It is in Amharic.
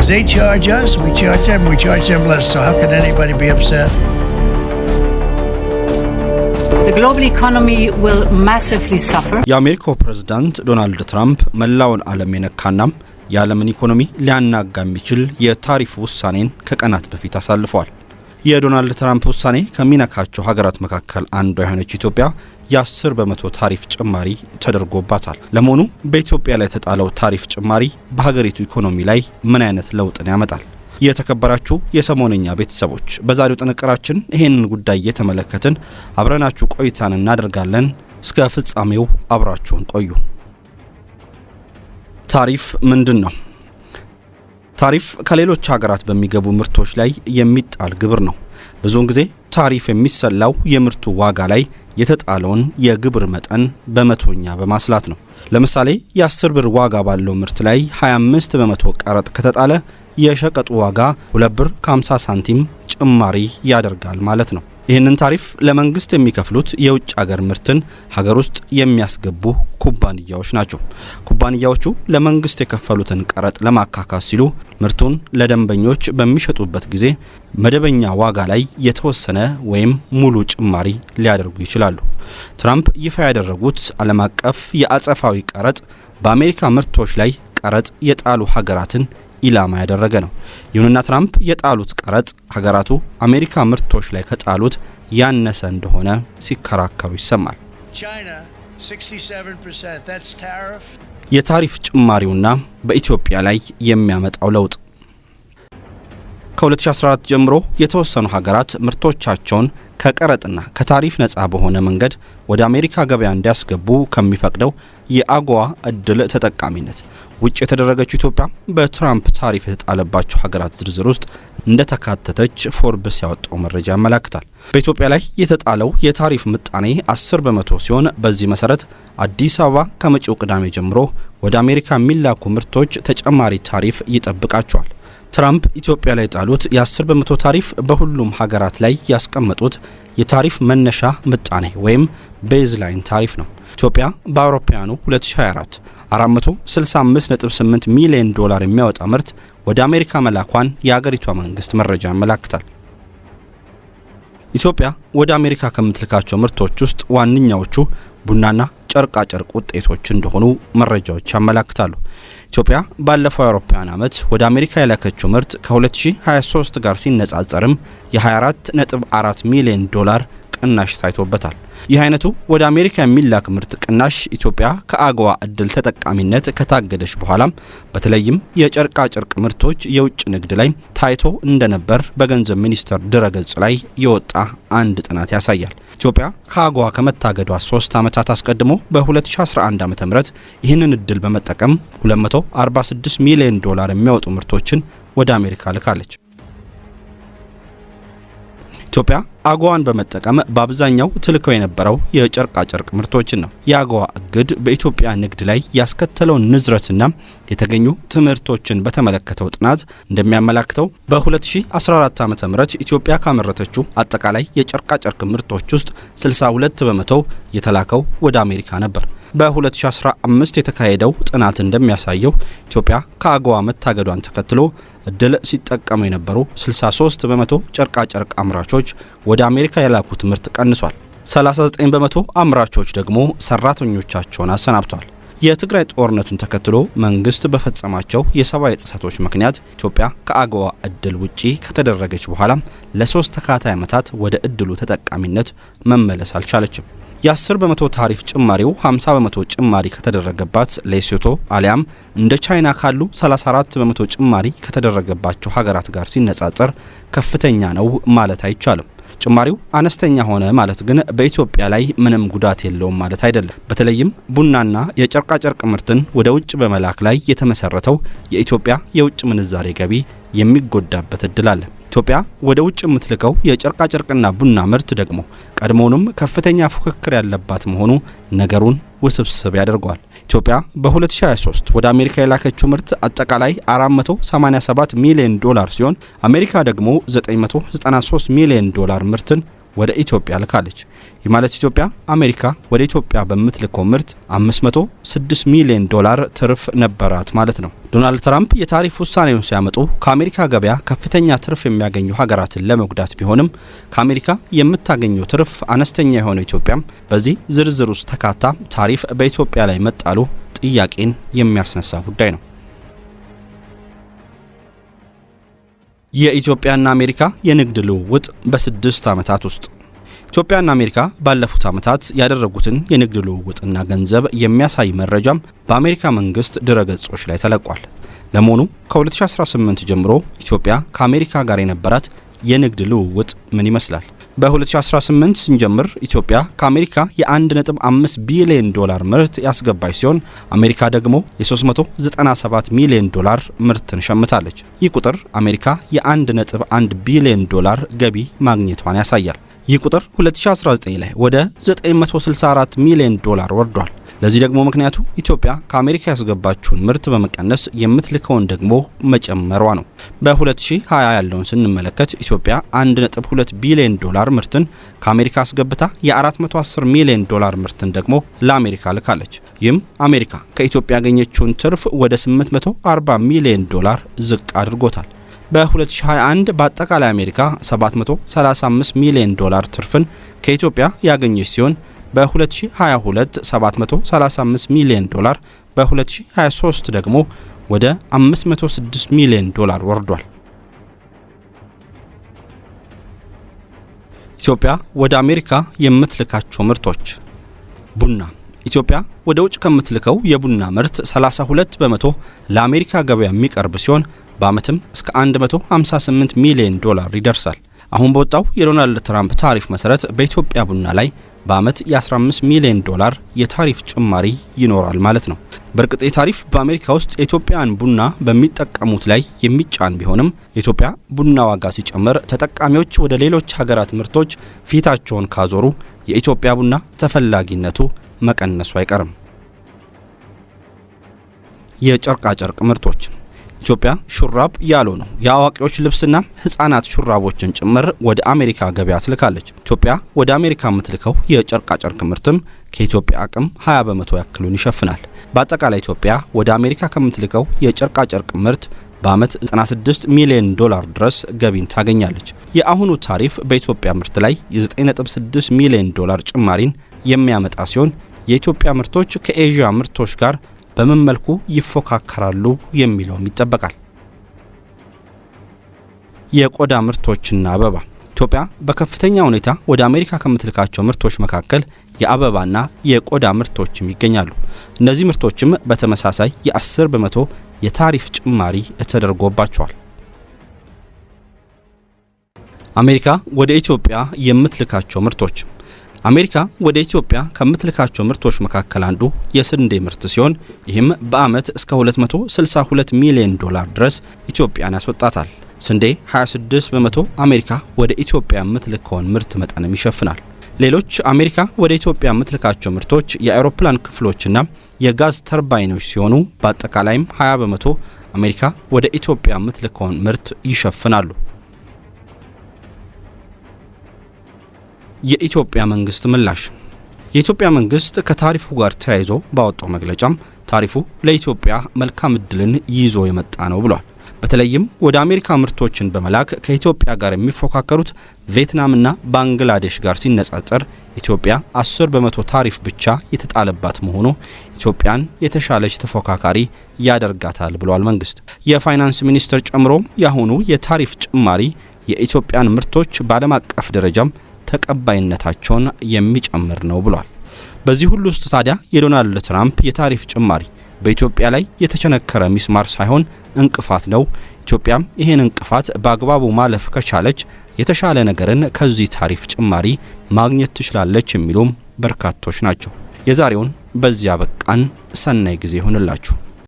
they charge us, we charge them less. So how can anybody be upset? The global economy will massively suffer. የአሜሪካው ፕሬዝዳንት ዶናልድ ትራምፕ መላውን ዓለም የነካናም የዓለምን ኢኮኖሚ ሊያናጋ የሚችል የታሪፍ ውሳኔን ከቀናት በፊት አሳልፈዋል። የዶናልድ ትራምፕ ውሳኔ ከሚነካቸው ሀገራት መካከል አንዷ የሆነች ኢትዮጵያ የ10 በመቶ ታሪፍ ጭማሪ ተደርጎባታል። ለመሆኑ በኢትዮጵያ ላይ የተጣለው ታሪፍ ጭማሪ በሀገሪቱ ኢኮኖሚ ላይ ምን አይነት ለውጥን ያመጣል? የተከበራችሁ የሰሞነኛ ቤተሰቦች በዛሬው ጥንቅራችን ይሄንን ጉዳይ እየተመለከትን አብረናችሁ ቆይታን እናደርጋለን። እስከ ፍጻሜው አብራችሁን ቆዩ። ታሪፍ ምንድነው? ታሪፍ ከሌሎች ሀገራት በሚገቡ ምርቶች ላይ የሚጣል ግብር ነው። ብዙውን ጊዜ ታሪፍ የሚሰላው የምርቱ ዋጋ ላይ የተጣለውን የግብር መጠን በመቶኛ በማስላት ነው። ለምሳሌ የ10 ብር ዋጋ ባለው ምርት ላይ 25 በመቶ ቀረጥ ከተጣለ የሸቀጡ ዋጋ 2 ብር ከ50 ሳንቲም ጭማሪ ያደርጋል ማለት ነው። ይህንን ታሪፍ ለመንግስት የሚከፍሉት የውጭ ሀገር ምርትን ሀገር ውስጥ የሚያስገቡ ኩባንያዎች ናቸው። ኩባንያዎቹ ለመንግስት የከፈሉትን ቀረጥ ለማካካስ ሲሉ ምርቱን ለደንበኞች በሚሸጡበት ጊዜ መደበኛ ዋጋ ላይ የተወሰነ ወይም ሙሉ ጭማሪ ሊያደርጉ ይችላሉ። ትራምፕ ይፋ ያደረጉት ዓለም አቀፍ የአጸፋዊ ቀረጥ በአሜሪካ ምርቶች ላይ ቀረጥ የጣሉ ሀገራትን ኢላማ ያደረገ ነው። ይሁንና ትራምፕ የጣሉት ቀረጥ ሀገራቱ አሜሪካ ምርቶች ላይ ከጣሉት ያነሰ እንደሆነ ሲከራከሩ ይሰማል። የታሪፍ ጭማሪውና በኢትዮጵያ ላይ የሚያመጣው ለውጥ ከ2014 ጀምሮ የተወሰኑ ሀገራት ምርቶቻቸውን ከቀረጥና ከታሪፍ ነፃ በሆነ መንገድ ወደ አሜሪካ ገበያ እንዲያስገቡ ከሚፈቅደው የአጎዋ እድል ተጠቃሚነት ውጭ የተደረገችው ኢትዮጵያ በትራምፕ ታሪፍ የተጣለባቸው ሀገራት ዝርዝር ውስጥ እንደተካተተች ፎርብስ ያወጣው መረጃ ያመለክታል። በኢትዮጵያ ላይ የተጣለው የታሪፍ ምጣኔ 10 በመቶ ሲሆን በዚህ መሰረት አዲስ አበባ ከመጪው ቅዳሜ ጀምሮ ወደ አሜሪካ የሚላኩ ምርቶች ተጨማሪ ታሪፍ ይጠብቃቸዋል። ትራምፕ ኢትዮጵያ ላይ ጣሉት የ10 በመቶ ታሪፍ በሁሉም ሀገራት ላይ ያስቀመጡት የታሪፍ መነሻ ምጣኔ ወይም ቤዝላይን ታሪፍ ነው። ኢትዮጵያ በአውሮፓውያኑ 2024 $465.8 ሚሊዮን የሚያወጣ ምርት ወደ አሜሪካ መላኳን የአገሪቷ መንግስት መረጃ ያመለክታል። ኢትዮጵያ ወደ አሜሪካ ከምትልካቸው ምርቶች ውስጥ ዋነኛዎቹ ቡናና ጨርቃ ጨርቅ ውጤቶች እንደሆኑ መረጃዎች ያመለክታሉ። ኢትዮጵያ ባለፈው አውሮፓውያን ዓመት ወደ አሜሪካ የላከችው ምርት ከ2023 ጋር ሲነጻጸርም የ$24.4 ሚሊዮን ቅናሽ ታይቶበታል። ይህ አይነቱ ወደ አሜሪካ የሚላክ ምርት ቅናሽ ኢትዮጵያ ከአጎዋ እድል ተጠቃሚነት ከታገደች በኋላም በተለይም የጨርቃ ጨርቅ ምርቶች የውጭ ንግድ ላይ ታይቶ እንደነበር በገንዘብ ሚኒስቴር ድረገጽ ላይ የወጣ አንድ ጥናት ያሳያል። ኢትዮጵያ ከአጎዋ ከመታገዷ 3 ዓመታት አስቀድሞ በ2011 ዓ.ም ይህንን እድል በመጠቀም $246 ሚሊዮን የሚያወጡ ምርቶችን ወደ አሜሪካ ልካለች። ኢትዮጵያ አጎዋን በመጠቀም በአብዛኛው ትልከው የነበረው የጨርቃ ጨርቅ ምርቶችን ነው። የአጎዋ እግድ በኢትዮጵያ ንግድ ላይ ያስከተለው ንዝረትና የተገኙ ትምህርቶችን በተመለከተው ጥናት እንደሚያመላክተው በ2014 ዓ.ም ኢትዮጵያ ካመረተችው አጠቃላይ የጨርቃ ጨርቅ ምርቶች ውስጥ 62 በመቶ የተላከው ወደ አሜሪካ ነበር። በ2015 የተካሄደው ጥናት እንደሚያሳየው ኢትዮጵያ ከአጎዋ መታገዷን ተከትሎ እድል ሲጠቀሙ የነበሩ 63 በመቶ ጨርቃ ጨርቅ አምራቾች ወደ አሜሪካ የላኩት ምርት ቀንሷል። 39 በመቶ አምራቾች ደግሞ ሰራተኞቻቸውን አሰናብተዋል። የትግራይ ጦርነትን ተከትሎ መንግስት በፈጸማቸው የሰብአዊ ጥሰቶች ምክንያት ኢትዮጵያ ከአጎዋ እድል ውጪ ከተደረገች በኋላ ለ3 ተከታታይ ዓመታት ወደ እድሉ ተጠቃሚነት መመለስ አልቻለችም። የ10 በመቶ ታሪፍ ጭማሪው 50 በመቶ ጭማሪ ከተደረገባት ሌሶቶ አሊያም እንደ ቻይና ካሉ 34 በመቶ ጭማሪ ከተደረገባቸው ሀገራት ጋር ሲነጻጸር ከፍተኛ ነው ማለት አይቻልም። ጭማሪው አነስተኛ ሆነ ማለት ግን በኢትዮጵያ ላይ ምንም ጉዳት የለውም ማለት አይደለም። በተለይም ቡናና የጨርቃ ጨርቅ ምርትን ወደ ውጭ በመላክ ላይ የተመሰረተው የኢትዮጵያ የውጭ ምንዛሬ ገቢ የሚጎዳበት እድል አለ። ኢትዮጵያ ወደ ውጭ የምትልከው የጨርቃ ጨርቅና ቡና ምርት ደግሞ ቀድሞውንም ከፍተኛ ፉክክር ያለባት መሆኑ ነገሩን ውስብስብ ያደርገዋል። ኢትዮጵያ በ2023 ወደ አሜሪካ የላከችው ምርት አጠቃላይ $487 ሚሊዮን ሲሆን አሜሪካ ደግሞ $993 ሚሊዮን ምርትን ወደ ኢትዮጵያ ልካለች። ይህ ማለት ኢትዮጵያ አሜሪካ ወደ ኢትዮጵያ በምትልከው ምርት $506 ሚሊዮን ትርፍ ነበራት ማለት ነው። ዶናልድ ትራምፕ የታሪፍ ውሳኔውን ሲያመጡ ከአሜሪካ ገበያ ከፍተኛ ትርፍ የሚያገኙ ሀገራትን ለመጉዳት ቢሆንም ከአሜሪካ የምታገኘው ትርፍ አነስተኛ የሆነው ኢትዮጵያም በዚህ ዝርዝር ውስጥ ተካታ ታሪፍ በኢትዮጵያ ላይ መጣሉ ጥያቄን የሚያስነሳ ጉዳይ ነው። የኢትዮጵያና አሜሪካ የንግድ ልውውጥ በ6 ዓመታት ውስጥ ኢትዮጵያና አሜሪካ ባለፉት ዓመታት ያደረጉትን የንግድ ልውውጥና ገንዘብ የሚያሳይ መረጃም በአሜሪካ መንግስት ድረገጾች ላይ ተለቋል። ለመሆኑ ከ2018 ጀምሮ ኢትዮጵያ ከአሜሪካ ጋር የነበራት የንግድ ልውውጥ ምን ይመስላል? በ2018 ስንጀምር ኢትዮጵያ ከአሜሪካ የ1.5 ቢሊዮን ምርት ያስገባች ሲሆን አሜሪካ ደግሞ የ397 ሚሊዮን ምርትን ሸምታለች። ይህ ቁጥር አሜሪካ የ1.1 ቢሊዮን ገቢ ማግኘቷን ያሳያል። ይህ ቁጥር 2019 ላይ ወደ 964 ሚሊዮን ወርዷል። ለዚህ ደግሞ ምክንያቱ ኢትዮጵያ ከአሜሪካ ያስገባችውን ምርት በመቀነስ የምትልከውን ደግሞ መጨመሯ ነው። በ2020 ያለውን ስንመለከት ኢትዮጵያ 1.2 ቢሊዮን ምርትን ከአሜሪካ አስገብታ የ410 ሚሊዮን ምርትን ደግሞ ለአሜሪካ ልካለች። ይህም አሜሪካ ከኢትዮጵያ ያገኘችውን ትርፍ ወደ 840 ሚሊዮን ዝቅ አድርጎታል። በ2021 በአጠቃላይ አሜሪካ 735 ሚሊዮን ትርፍን ከኢትዮጵያ ያገኘች ሲሆን በ2022 735 ሚሊዮን በ2023 ደግሞ ወደ 506 ሚሊዮን ወርዷል። ኢትዮጵያ ወደ አሜሪካ የምትልካቸው ምርቶች ቡና። ኢትዮጵያ ወደ ውጭ ከምትልከው የቡና ምርት 32% ለአሜሪካ ገበያ የሚቀርብ ሲሆን በአመትም እስከ 158 ሚሊዮን ይደርሳል። አሁን በወጣው የዶናልድ ትራምፕ ታሪፍ መሰረት በኢትዮጵያ ቡና ላይ በአመት የ15 ሚሊዮን የታሪፍ ጭማሪ ይኖራል ማለት ነው። በርግጥ የታሪፍ በአሜሪካ ውስጥ የኢትዮጵያን ቡና በሚጠቀሙት ላይ የሚጫን ቢሆንም የኢትዮጵያ ቡና ዋጋ ሲጨምር ተጠቃሚዎች ወደ ሌሎች ሀገራት ምርቶች ፊታቸውን ካዞሩ የኢትዮጵያ ቡና ተፈላጊነቱ መቀነሱ አይቀርም። የጨርቃ ጨርቅ ምርቶች ኢትዮጵያ ሹራብ ያልሆኑ የአዋቂዎች ልብስና ህፃናት ሹራቦችን ጭምር ወደ አሜሪካ ገበያ ትልካለች። ኢትዮጵያ ወደ አሜሪካ የምትልከው የጨርቃ ጨርቅ ምርትም ከኢትዮጵያ አቅም 20% ያክሉን ይሸፍናል። በአጠቃላይ ኢትዮጵያ ወደ አሜሪካ ከምትልከው የጨርቃ ጨርቅ ምርት በአመት 96 ሚሊዮን ድረስ ገቢን ታገኛለች። የአሁኑ ታሪፍ በኢትዮጵያ ምርት ላይ የ9.6 ሚሊዮን ጭማሪን የሚያመጣ ሲሆን የኢትዮጵያ ምርቶች ከኤዥያ ምርቶች ጋር በምን መልኩ ይፎካከራሉ የሚለውም ይጠበቃል። የቆዳ ምርቶችና አበባ ኢትዮጵያ በከፍተኛ ሁኔታ ወደ አሜሪካ ከምትልካቸው ምርቶች መካከል የአበባና የቆዳ ምርቶችም ይገኛሉ። እነዚህ ምርቶችም በተመሳሳይ የ10% የታሪፍ ጭማሪ ተደርጎባቸዋል። አሜሪካ ወደ ኢትዮጵያ የምትልካቸው ምርቶች አሜሪካ ወደ ኢትዮጵያ ከምትልካቸው ምርቶች መካከል አንዱ የስንዴ ምርት ሲሆን ይህም በአመት እስከ 262 ሚሊዮን ድረስ ኢትዮጵያን ያስወጣታል። ስንዴ 26% አሜሪካ ወደ ኢትዮጵያ የምትልከውን ምርት መጠንም ይሸፍናል። ሌሎች አሜሪካ ወደ ኢትዮጵያ የምትልካቸው ምርቶች የአውሮፕላን ክፍሎችና የጋዝ ተርባይኖች ሲሆኑ በአጠቃላይም 20% አሜሪካ ወደ ኢትዮጵያ የምትልከውን ምርት ይሸፍናሉ። የኢትዮጵያ መንግስት ምላሽ የኢትዮጵያ መንግስት ከታሪፉ ጋር ተያይዞ ባወጣው መግለጫም ታሪፉ ለኢትዮጵያ መልካም እድልን ይዞ የመጣ ነው ብሏል። በተለይም ወደ አሜሪካ ምርቶችን በመላክ ከኢትዮጵያ ጋር የሚፎካከሩት ቪየትናምና ባንግላዴሽ ጋር ሲነጻጸር ኢትዮጵያ 10% ታሪፍ ብቻ የተጣለባት መሆኑ ኢትዮጵያን የተሻለች ተፎካካሪ ያደርጋታል ብሏል መንግስት። የፋይናንስ ሚኒስትር ጨምሮ ያሁኑ የታሪፍ ጭማሪ የኢትዮጵያን ምርቶች በዓለም አቀፍ ደረጃም ተቀባይነታቸውን የሚጨምር ነው ብሏል። በዚህ ሁሉ ውስጥ ታዲያ የዶናልድ ትራምፕ የታሪፍ ጭማሪ በኢትዮጵያ ላይ የተቸነከረ ሚስማር ሳይሆን እንቅፋት ነው። ኢትዮጵያም ይሄን እንቅፋት በአግባቡ ማለፍ ከቻለች የተሻለ ነገርን ከዚህ ታሪፍ ጭማሪ ማግኘት ትችላለች የሚሉም በርካቶች ናቸው። የዛሬውን በዚያ በቃን። ሰናይ ጊዜ ይሁንላችሁ።